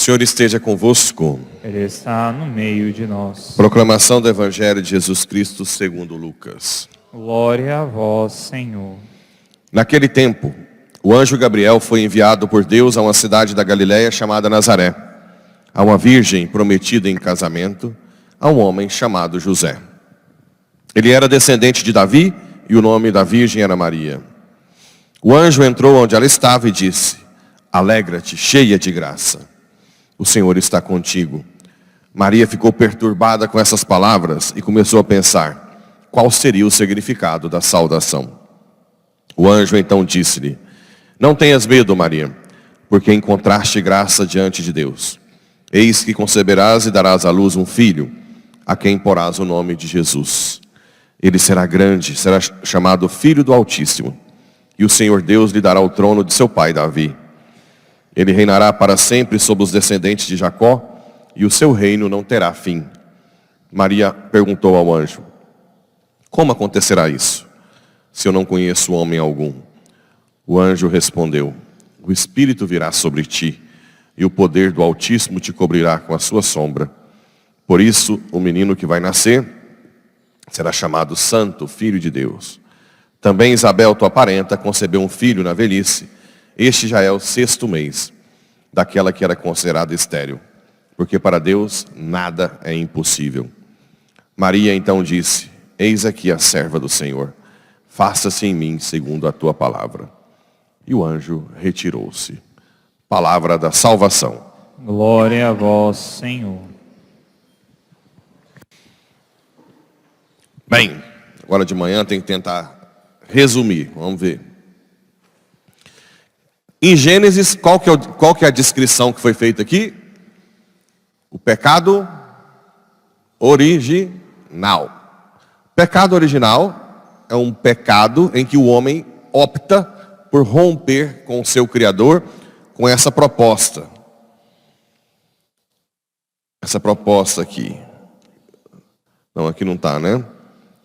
Senhor esteja convosco. Ele está no meio de nós. Proclamação do Evangelho de Jesus Cristo segundo Lucas. Glória a vós, Senhor. Naquele tempo, o anjo Gabriel foi enviado por Deus a uma cidade da Galiléia chamada Nazaré, a uma virgem prometida em casamento a um homem chamado José. Ele era descendente de Davi e o nome da virgem era Maria. O anjo entrou onde ela estava e disse: Alegra-te, cheia de graça. O Senhor está contigo. Maria ficou perturbada com essas palavras e começou a pensar qual seria o significado da saudação. O anjo então disse-lhe: Não tenhas medo, Maria, porque encontraste graça diante de Deus. Eis que conceberás e darás à luz um filho, a quem porás o nome de Jesus. Ele será grande, será chamado Filho do Altíssimo, e o Senhor Deus lhe dará o trono de seu pai Davi. Ele reinará para sempre sobre os descendentes de Jacó, e o seu reino não terá fim. Maria perguntou ao anjo: Como acontecerá isso, se eu não conheço homem algum? O anjo respondeu: O Espírito virá sobre ti, e o poder do Altíssimo te cobrirá com a sua sombra. Por isso, o menino que vai nascer será chamado Santo, Filho de Deus. Também Isabel, tua parenta, concebeu um filho na velhice. Este já é o 6º mês daquela que era considerada estéril, porque para Deus nada é impossível. Maria então disse: Eis aqui a serva do Senhor, faça-se em mim segundo a tua palavra. E o anjo retirou-se. Palavra da salvação. Glória a vós, Senhor. Bem, agora de manhã tem que tentar resumir. Vamos ver. Em Gênesis, qual que é a descrição que foi feita aqui? O pecado original. Pecado original é um pecado em que o homem opta por romper com o seu Criador com essa proposta. Essa proposta aqui. Não, aqui não está, né?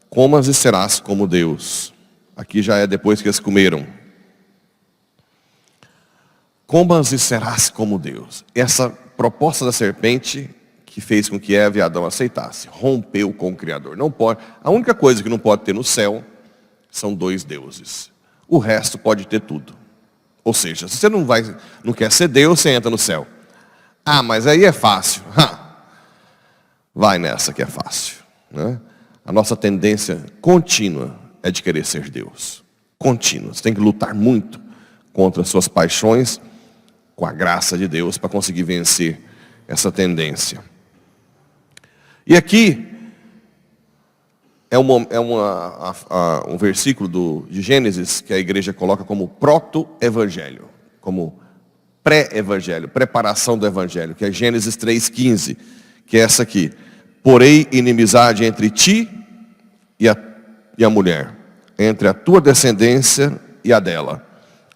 Comas e serás como Deus. Aqui já é depois que eles comeram. Comas e serás como Deus. Essa proposta da serpente que fez com que Eva e Adão aceitassem. Rompeu com o Criador. Não pode. A única coisa que não pode ter no céu são 2 deuses. O resto pode ter tudo. Ou seja, se você não quer ser Deus, você entra no céu. Ah, mas aí é fácil. Vai nessa que é fácil, né? A nossa tendência contínua é de querer ser Deus. Contínua. Você tem que lutar muito contra as suas paixões, com a graça de Deus, para conseguir vencer essa tendência. E aqui é um versículo de Gênesis que a igreja coloca como proto-evangelho, como pré-evangelho, preparação do evangelho, que é Gênesis 3,15, que é essa aqui: Porém inimizade entre ti e a mulher, entre a tua descendência e a dela.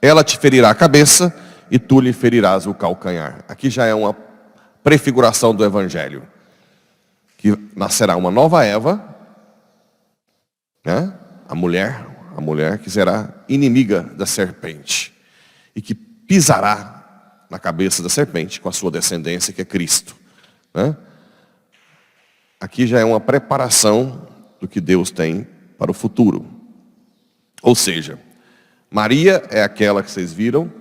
Ela te ferirá a cabeça e tu lhe ferirás o calcanhar. Aqui já é uma prefiguração do evangelho, que nascerá uma nova Eva, né? A mulher que será inimiga da serpente e que pisará na cabeça da serpente com a sua descendência, que é Cristo, né? Aqui já é uma preparação do que Deus tem para o futuro. Ou seja, Maria é aquela que vocês viram,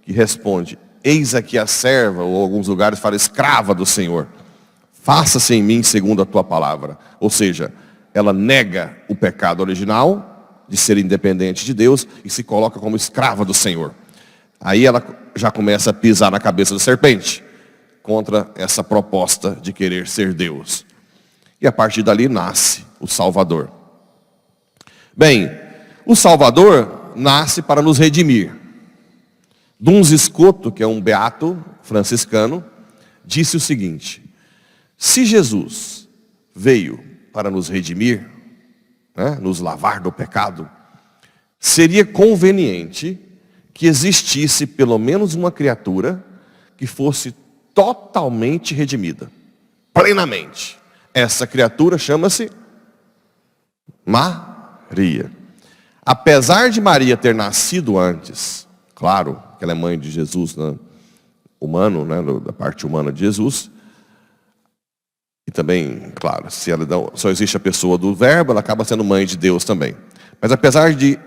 que responde: Eis aqui a serva, ou alguns lugares fala escrava do Senhor. Faça-se em mim segundo a tua palavra. Ou seja, ela nega o pecado original de ser independente de Deus e se coloca como escrava do Senhor. Aí ela já começa a pisar na cabeça da serpente contra essa proposta de querer ser Deus. E a partir dali nasce o Salvador. Bem, o Salvador nasce para nos redimir. Duns Scoto, que é um beato franciscano, disse o seguinte: se Jesus veio para nos redimir, né, nos lavar do pecado, seria conveniente que existisse pelo menos uma criatura que fosse totalmente redimida, plenamente. Essa criatura chama-se Maria. Apesar de Maria ter nascido antes, claro que ela é mãe de Jesus, né? humano, né, da parte humana de Jesus. E também, claro, se ela só existe a pessoa do Verbo, ela acaba sendo mãe de Deus também. Mas apesar de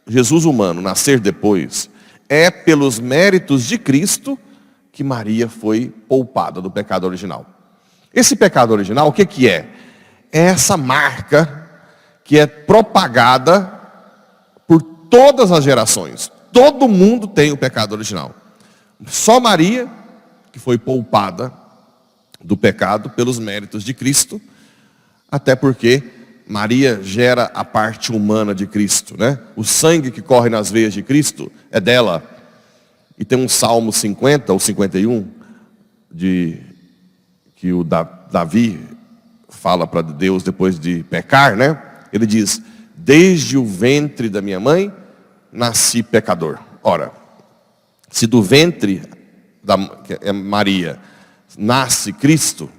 Jesus humano nascer depois, é pelos méritos de Cristo que Maria foi poupada do pecado original. Esse pecado original, o que é? É essa marca que é propagada por todas as gerações. Todo mundo tem o pecado original. Só Maria, que foi poupada do pecado pelos méritos de Cristo, até porque Maria gera a parte humana de Cristo, né? O sangue que corre nas veias de Cristo é dela. E tem um Salmo 50 ou 51, que o Davi fala para Deus depois de pecar, né? Ele diz: desde o ventre da minha mãe, nasci pecador. Ora, se do ventre da Maria nasce Cristo,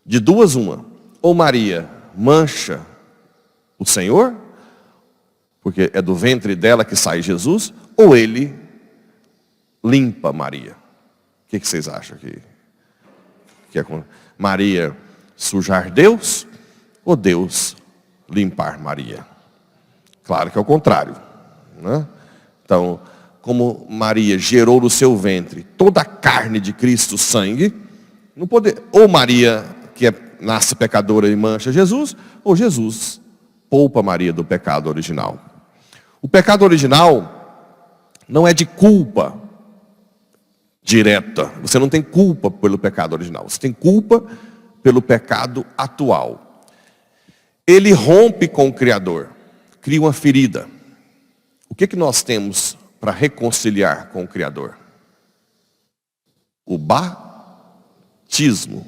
de duas uma, ou Maria mancha o Senhor, porque é do ventre dela que sai Jesus, ou ele limpa Maria. O que vocês acham que é Maria sujar Deus, ou Deus limpar Maria? Claro que é o contrário, né? Então, como Maria gerou no seu ventre toda a carne de Cristo, sangue, não pode, ou Maria que nasce pecadora e mancha Jesus, ou Jesus poupa Maria do pecado original. O pecado original não é de culpa direta. Você não tem culpa pelo pecado original. Você tem culpa pelo pecado atual. Ele rompe com o Criador, cria uma ferida. O que nós temos para reconciliar com o Criador? O batismo.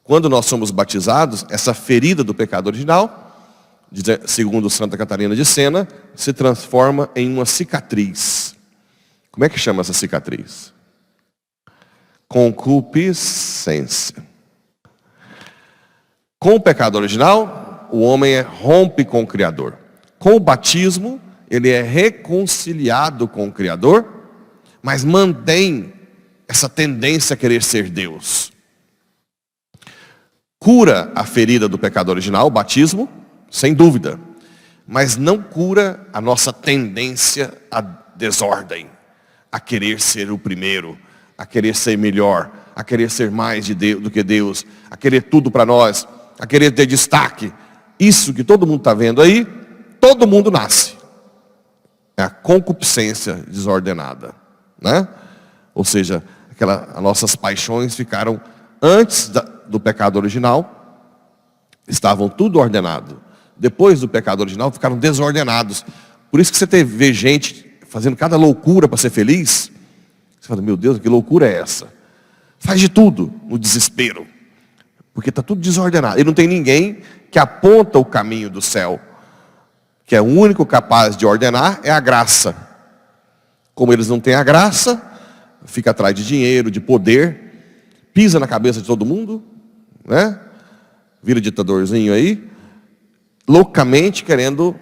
Quando nós somos batizados, essa ferida do pecado original, segundo Santa Catarina de Sena, se transforma em uma cicatriz. Como é que chama essa cicatriz? Concupiscência. Com o pecado original, o homem rompe com o Criador. Com o batismo, ele é reconciliado com o Criador, mas mantém essa tendência a querer ser Deus. Cura a ferida do pecado original, o batismo, sem dúvida, mas não cura a nossa tendência à desordem, a querer ser o primeiro, a querer ser melhor, a querer ser mais de Deus, do que Deus, a querer tudo para nós, a querer ter destaque. Isso que todo mundo está vendo aí, todo mundo nasce. É a concupiscência desordenada, né? Ou seja, as nossas paixões ficaram antes do pecado original, estavam tudo ordenado. Depois do pecado original, ficaram desordenados. Por isso que você vê gente fazendo cada loucura para ser feliz. Você fala: meu Deus, que loucura é essa? Faz de tudo no desespero, porque está tudo desordenado. E não tem ninguém que aponta o caminho do céu, que é o único capaz de ordenar, é a graça. Como eles não têm a graça, fica atrás de dinheiro, de poder, pisa na cabeça de todo mundo, né? Vira ditadorzinho aí, loucamente querendo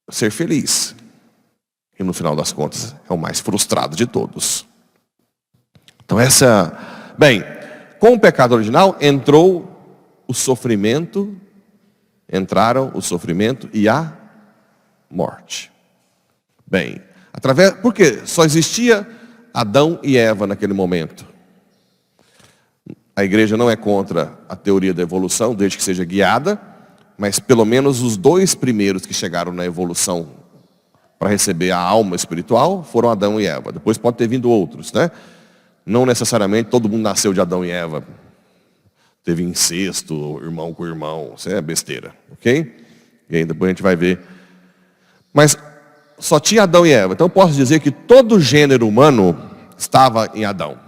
ser feliz. E no final das contas é o mais frustrado de todos. Então bem, com o pecado original entraram o sofrimento e a morte. Bem, porque só existia Adão e Eva naquele momento. A igreja não é contra a teoria da evolução, desde que seja guiada, mas pelo menos os dois primeiros que chegaram na evolução para receber a alma espiritual foram Adão e Eva. Depois pode ter vindo outros, né? Não necessariamente todo mundo nasceu de Adão e Eva. Teve incesto, irmão com irmão, isso é besteira, ok? E aí depois a gente vai ver. Mas só tinha Adão e Eva. Então eu posso dizer que todo o gênero humano estava em Adão.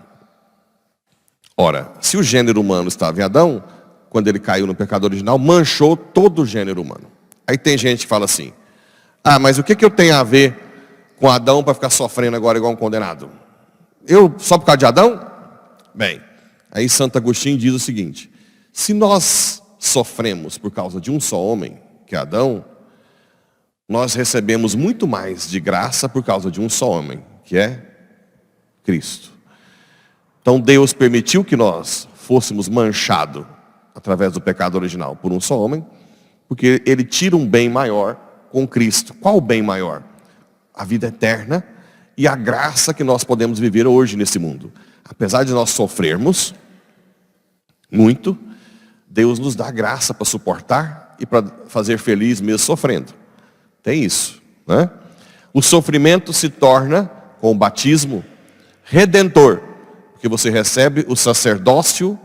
Ora, se o gênero humano estava em Adão, quando ele caiu no pecado original, manchou todo o gênero humano. Aí tem gente que fala assim: ah, mas o que eu tenho a ver com Adão para ficar sofrendo agora igual um condenado? Eu, só por causa de Adão? Bem, aí Santo Agostinho diz o seguinte: se nós sofremos por causa de um só homem, que é Adão, nós recebemos muito mais de graça por causa de um só homem, que é Cristo. Então Deus permitiu que nós fôssemos manchados através do pecado original por um só homem, porque Ele tira um bem maior com Cristo. Qual o bem maior? A vida eterna e a graça que nós podemos viver hoje nesse mundo. Apesar de nós sofrermos muito, Deus nos dá graça para suportar e para fazer feliz mesmo sofrendo. Tem isso, né? O sofrimento se torna, com o batismo, redentor, porque você recebe o sacerdócio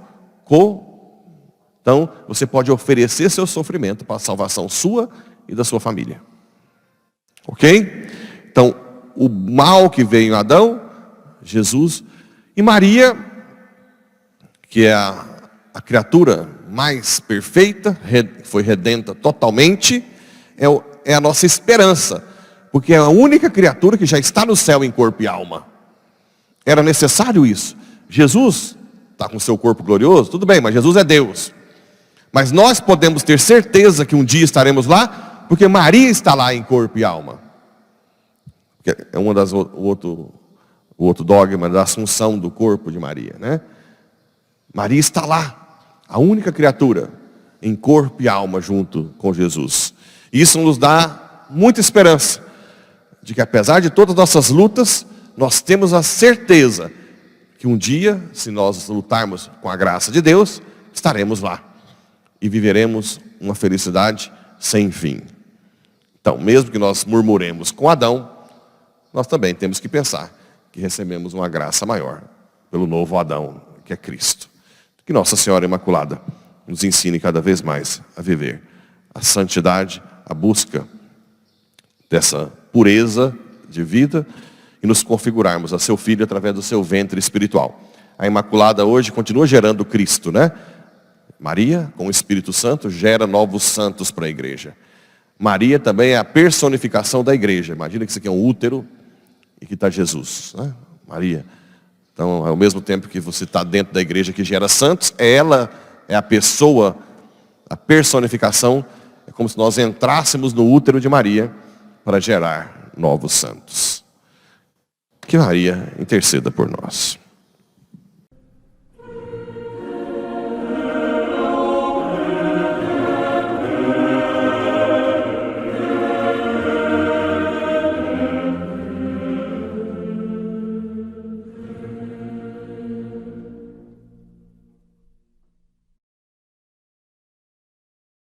então você pode oferecer seu sofrimento para a salvação sua e da sua família. Ok? Então, o mal que veio em Adão, Jesus e Maria, que é a criatura mais perfeita, foi redenta totalmente, é a nossa esperança, porque é a única criatura que já está no céu em corpo e alma. Era necessário isso. Jesus está com seu corpo glorioso, tudo bem, mas Jesus é Deus. Mas nós podemos ter certeza que um dia estaremos lá, porque Maria está lá em corpo e alma. É o outro dogma da assunção do corpo de Maria, né? Maria está lá, a única criatura em corpo e alma junto com Jesus. Isso nos dá muita esperança de que, apesar de todas as nossas lutas, nós temos a certeza que um dia, se nós lutarmos com a graça de Deus, estaremos lá e viveremos uma felicidade sem fim. Então, mesmo que nós murmuremos com Adão, nós também temos que pensar que recebemos uma graça maior pelo novo Adão, que é Cristo. Que Nossa Senhora Imaculada nos ensine cada vez mais a viver a santidade, a busca dessa pureza de vida e nos configurarmos a seu Filho através do seu ventre espiritual. A Imaculada hoje continua gerando Cristo, né? Maria, com o Espírito Santo, gera novos santos para a igreja. Maria também é a personificação da igreja. Imagina que isso aqui é um útero e que está Jesus, né? Maria. Então, ao mesmo tempo que você está dentro da igreja que gera santos, ela é a pessoa, a personificação. É como se nós entrássemos no útero de Maria para gerar novos santos. Que Maria interceda por nós.